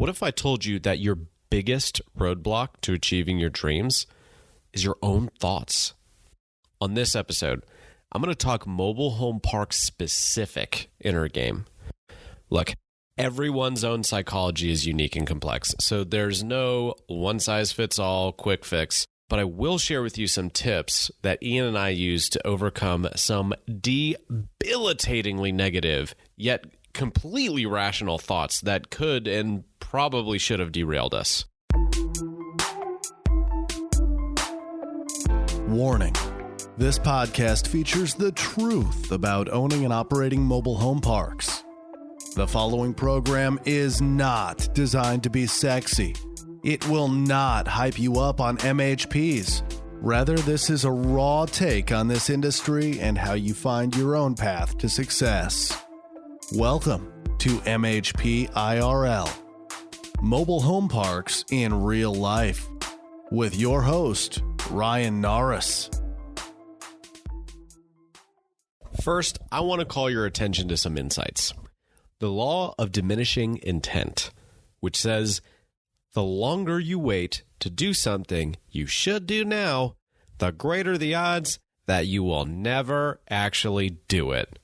What if I told you that your biggest roadblock to achieving your dreams is your own thoughts? On this episode, I'm going to talk mobile home park specific inner game. Look, everyone's own psychology is unique and complex, so there's no one-size-fits-all quick fix, but I will share with you some tips that Ian and I use to overcome some debilitatingly negative, yet completely rational thoughts that could and probably should have derailed us. Warning. This podcast features the truth about owning and operating mobile home parks. The following program is not designed to be sexy. It will not hype you up on MHPs. Rather, this is a raw take on this industry and how you find your own path to success. Welcome to MHP IRL, Mobile Home Parks in Real Life, with your host, Ryan Norris. First, I want to call your attention to some insights. The law of diminishing intent, which says the longer you wait to do something you should do now, the greater the odds that you will never actually do it.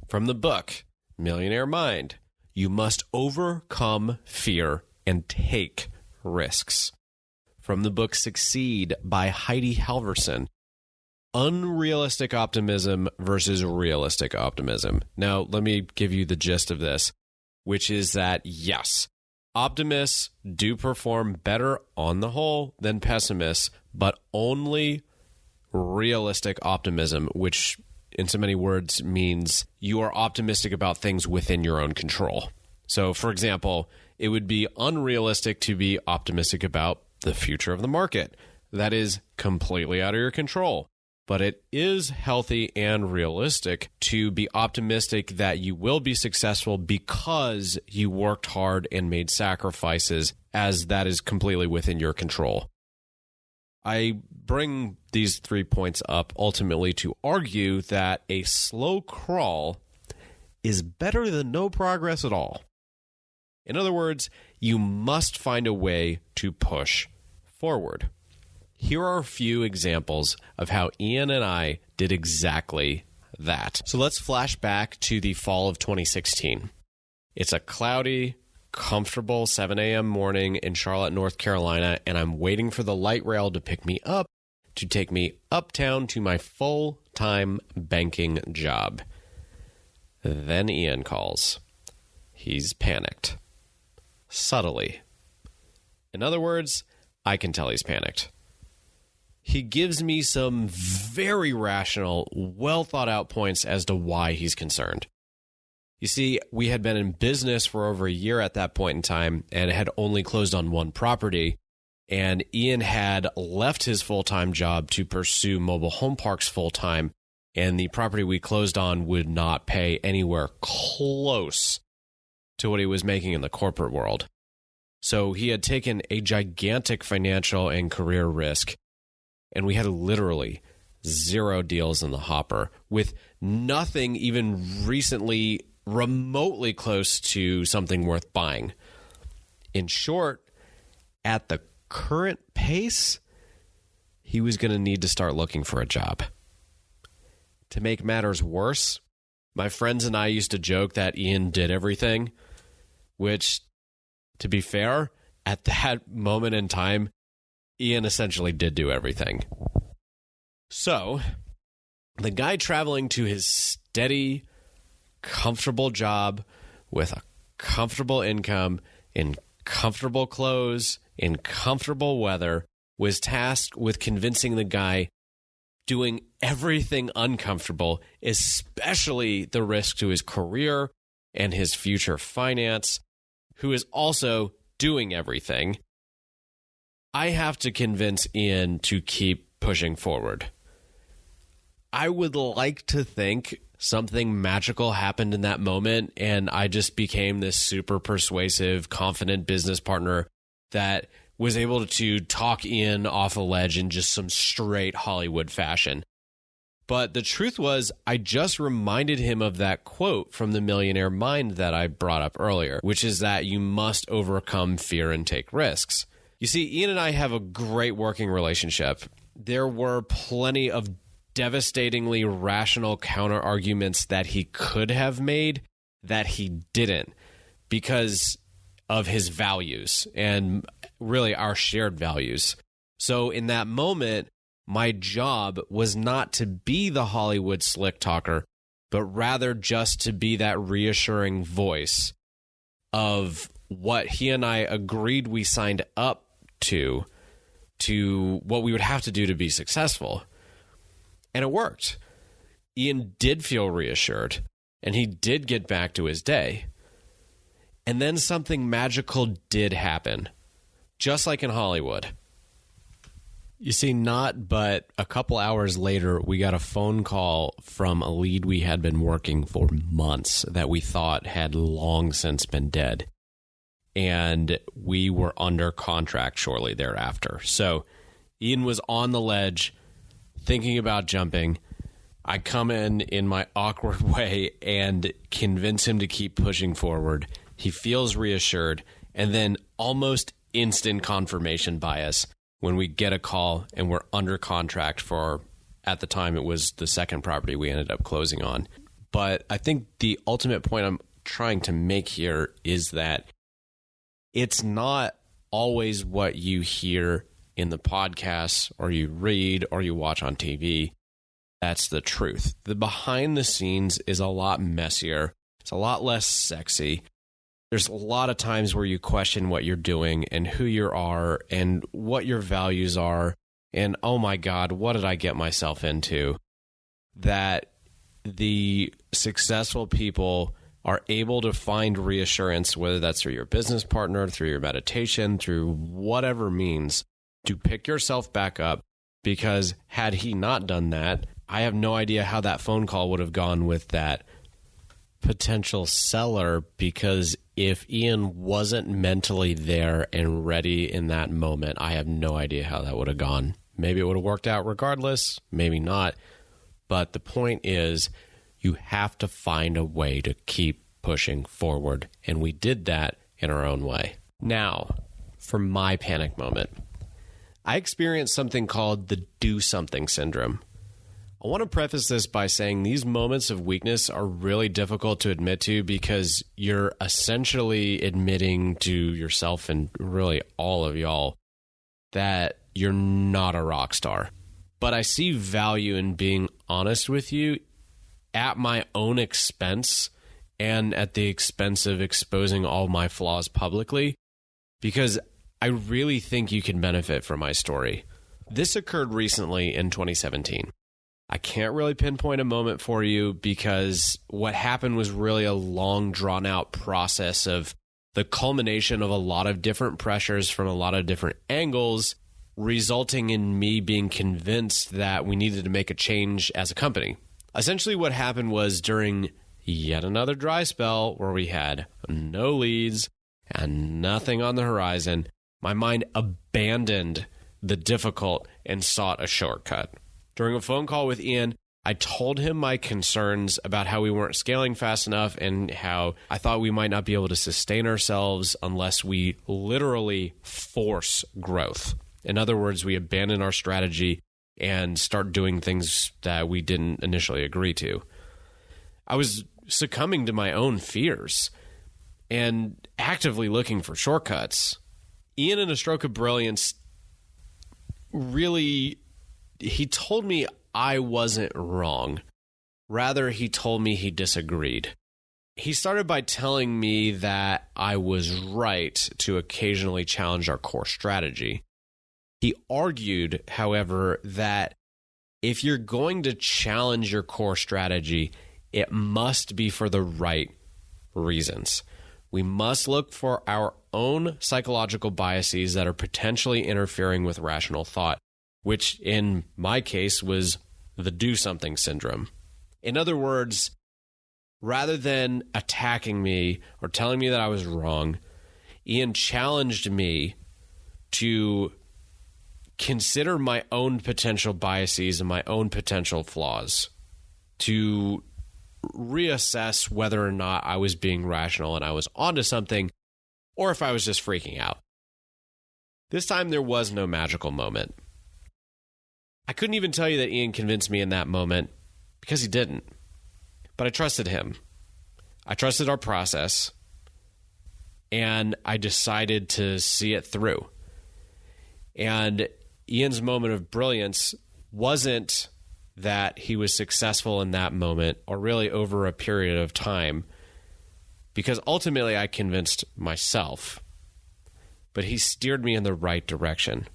From the book, Millionaire Mind, you must overcome fear and take risks. From the book Succeed by Heidi Halverson, unrealistic optimism versus realistic optimism. Now, let me give you the gist of this, which is that, yes, optimists do perform better on the whole than pessimists, but only realistic optimism, which in so many words means you are optimistic about things within your own control. So, for example, it would be unrealistic to be optimistic about the future of the market. That is completely out of your control. But it is healthy and realistic to be optimistic that you will be successful because you worked hard and made sacrifices, as that is completely within your control. I bring these 3 points up ultimately to argue that a slow crawl is better than no progress at all. In other words, you must find a way to push forward. Here are a few examples of how Ian and I did exactly that. So let's flash back to the fall of 2016. It's a cloudy, comfortable 7 a.m. morning in Charlotte, North Carolina, and I'm waiting for the light rail to pick me up to take me uptown to my full-time banking job. Then Ian calls. He's panicked. Subtly. In other words, I can tell he's panicked. He gives me some very rational, well-thought-out points as to why he's concerned. You see, we had been in business for over a year at that point in time and had only closed on one property, and Ian had left his full-time job to pursue mobile home parks full-time, and the property we closed on would not pay anywhere close to what he was making in the corporate world. So he had taken a gigantic financial and career risk, and we had literally zero deals in the hopper, with nothing even recently remotely close to something worth buying. In short, at the current pace, he was going to need to start looking for a job. To make matters worse, my friends and I used to joke that Ian did everything, which, to be fair, at that moment in time, Ian essentially did do everything. So, the guy traveling to his steady, comfortable job with a comfortable income, in comfortable clothes, in comfortable weather, was tasked with convincing the guy doing everything uncomfortable, especially the risk to his career and his future finance, who is also doing everything. I have to convince Ian to keep pushing forward. I would like to think something magical happened in that moment and I just became this super persuasive, confident business partner that was able to talk Ian off a ledge in just some straight Hollywood fashion. But the truth was, I just reminded him of that quote from The Millionaire Mind that I brought up earlier, which is that you must overcome fear and take risks. You see, Ian and I have a great working relationship. There were plenty of devastatingly rational counter arguments that he could have made that he didn't because of his values and really our shared values. So in that moment, my job was not to be the Hollywood slick talker, but rather just to be that reassuring voice of what he and I agreed we signed up to what we would have to do to be successful. And it worked. Ian did feel reassured, and he did get back to his day. And then something magical did happen, just like in Hollywood. You see, not but a couple hours later, we got a phone call from a lead we had been working for months that we thought had long since been dead. And we were under contract shortly thereafter. So Ian was on the ledge, thinking about jumping. I come in my awkward way and convince him to keep pushing forward. He feels reassured, and then almost instant confirmation bias when we get a call and we're under contract for, at the time, it was the second property we ended up closing on. But I think the ultimate point I'm trying to make here is that it's not always what you hear in the podcasts or you read or you watch on TV. That's the truth. The behind the scenes is a lot messier. It's a lot less sexy. There's a lot of times where you question what you're doing and who you are and what your values are. And oh my God, what did I get myself into? That the successful people are able to find reassurance, whether that's through your business partner, through your meditation, through whatever means, to pick yourself back up. Because had he not done that, I have no idea how that phone call would have gone with that potential seller, because if Ian wasn't mentally there and ready in that moment, I have no idea how that would have gone. Maybe it would have worked out regardless, maybe not. But the point is, you have to find a way to keep pushing forward. And we did that in our own way. Now, for my panic moment, I experienced something called the do something syndrome. I want to preface this by saying these moments of weakness are really difficult to admit to because you're essentially admitting to yourself and really all of y'all that you're not a rock star. But I see value in being honest with you at my own expense and at the expense of exposing all my flaws publicly, because I really think you can benefit from my story. This occurred recently in 2017. I can't really pinpoint a moment for you because what happened was really a long, drawn-out process of the culmination of a lot of different pressures from a lot of different angles, resulting in me being convinced that we needed to make a change as a company. Essentially, what happened was during yet another dry spell where we had no leads and nothing on the horizon, my mind abandoned the difficult and sought a shortcut. During a phone call with Ian, I told him my concerns about how we weren't scaling fast enough and how I thought we might not be able to sustain ourselves unless we literally force growth. In other words, we abandon our strategy and start doing things that we didn't initially agree to. I was succumbing to my own fears and actively looking for shortcuts. Ian, in a stroke of brilliance, really, he told me I wasn't wrong. Rather, he told me he disagreed. He started by telling me that I was right to occasionally challenge our core strategy. He argued, however, that if you're going to challenge your core strategy, it must be for the right reasons. We must look for our own psychological biases that are potentially interfering with rational thought, which in my case was the do something syndrome. In other words, rather than attacking me or telling me that I was wrong, Ian challenged me to consider my own potential biases and my own potential flaws to reassess whether or not I was being rational and I was onto something, or if I was just freaking out. This time there was no magical moment. I couldn't even tell you that Ian convinced me in that moment because he didn't. But I trusted him. I trusted our process, and I decided to see it through. And Ian's moment of brilliance wasn't that he was successful in that moment or really over a period of time, because ultimately I convinced myself. But he steered me in the right direction,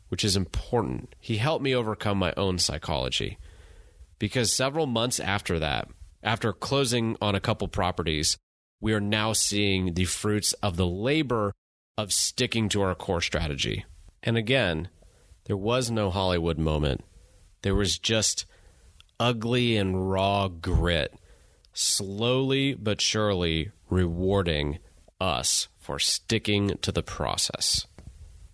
which is important. He helped me overcome my own psychology, because several months after that, after closing on a couple properties, we are now seeing the fruits of the labor of sticking to our core strategy. And again, there was no Hollywood moment. There was just ugly and raw grit, slowly but surely rewarding us for sticking to the process.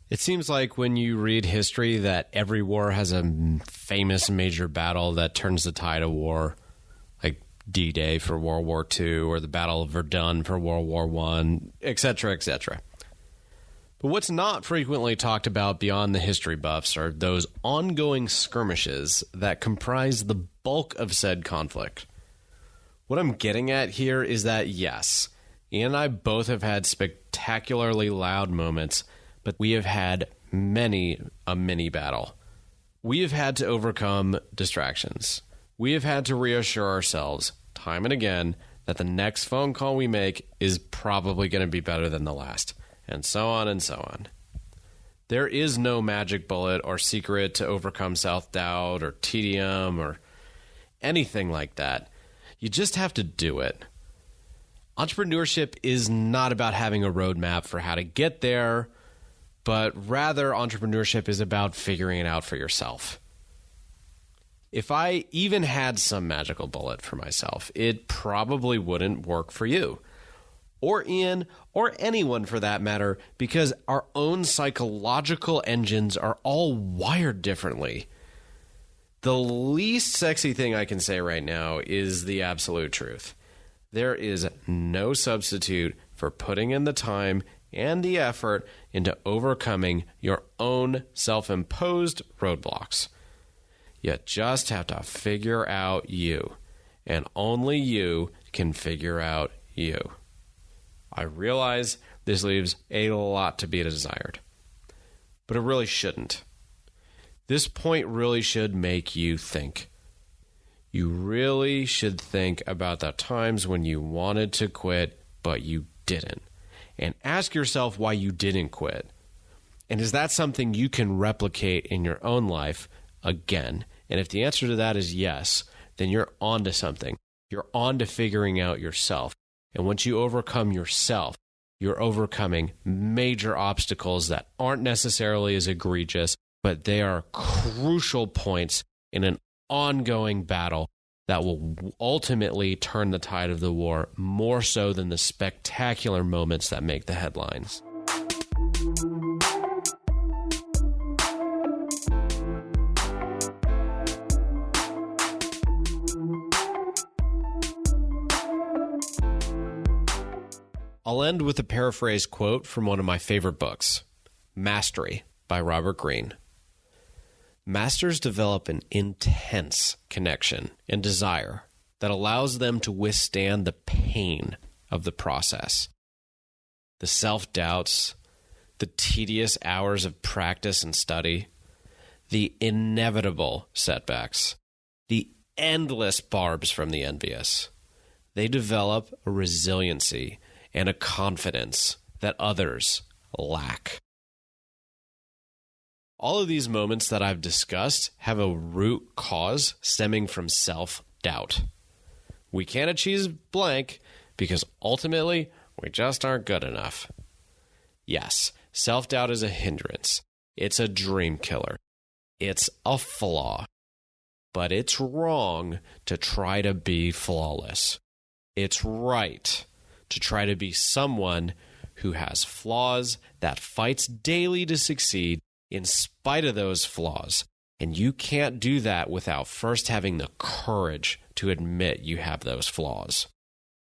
It seems like when you read history that every war has a famous major battle that turns the tide of war, like D-Day for World War II or the Battle of Verdun for World War I, etc., etc. But what's not frequently talked about beyond the history buffs are those ongoing skirmishes that comprise the bulk of said conflict. What I'm getting at here is that, yes, Ian and I both have had spectacularly loud moments, but we have had many a mini battle. We have had to overcome distractions. We have had to reassure ourselves time and again that the next phone call we make is probably going to be better than the last, and so on and so on. There is no magic bullet or secret to overcome self-doubt or tedium or anything like that. You just have to do it. Entrepreneurship is not about having a roadmap for how to get there, but rather entrepreneurship is about figuring it out for yourself. If I even had some magical bullet for myself, it probably wouldn't work for you, or Ian, or anyone for that matter, because our own psychological engines are all wired differently. The least sexy thing I can say right now is the absolute truth. There is no substitute for putting in the time and the effort into overcoming your own self-imposed roadblocks. You just have to figure out you, and only you can figure out you. I realize this leaves a lot to be desired, but it really shouldn't. This point really should make you think. You really should think about the times when you wanted to quit, but you didn't. And ask yourself why you didn't quit. And is that something you can replicate in your own life again? And if the answer to that is yes, then you're on to something. You're on to figuring out yourself. And once you overcome yourself, you're overcoming major obstacles that aren't necessarily as egregious, but they are crucial points in an ongoing battle that will ultimately turn the tide of the war more so than the spectacular moments that make the headlines. I'll end with a paraphrase quote from one of my favorite books, Mastery by Robert Greene. Masters develop an intense connection and desire that allows them to withstand the pain of the process, the self-doubts, the tedious hours of practice and study, the inevitable setbacks, the endless barbs from the envious. They develop a resiliency and a confidence that others lack. All of these moments that I've discussed have a root cause stemming from self-doubt. We can't achieve blank because ultimately we just aren't good enough. Yes, self-doubt is a hindrance. It's a dream killer. It's a flaw. But it's wrong to try to be flawless. It's right to try to be someone who has flaws, that fights daily to succeed, in spite of those flaws. And you can't do that without first having the courage to admit you have those flaws.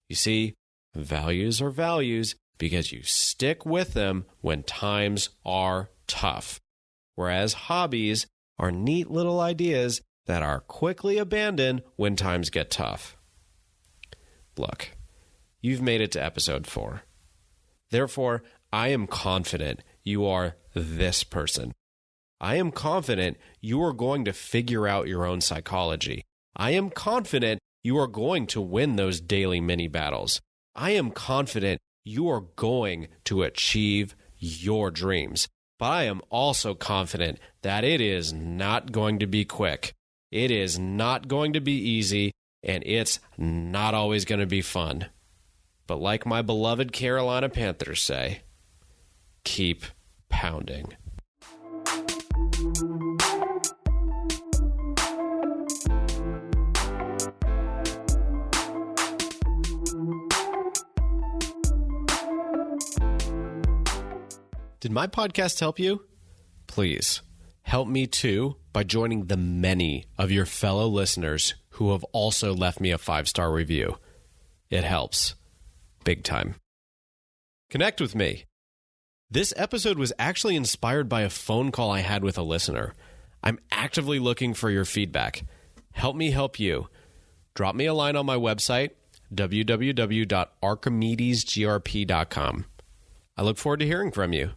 You see, values are values because you stick with them when times are tough, whereas hobbies are neat little ideas that are quickly abandoned when times get tough. Look, you've made it to episode 4. Therefore, I am confident you are this person. I am confident you are going to figure out your own psychology. I am confident you are going to win those daily mini battles. I am confident you are going to achieve your dreams. But I am also confident that it is not going to be quick. It is not going to be easy, and it's not always going to be fun. But like my beloved Carolina Panthers say, keep pounding. Did my podcast help you? Please help me too by joining the many of your fellow listeners who have also left me a 5-star review. It helps. Big time. Connect with me. This episode was actually inspired by a phone call I had with a listener. I'm actively looking for your feedback. Help me help you. Drop me a line on my website, www.archimedesgrp.com. I look forward to hearing from you.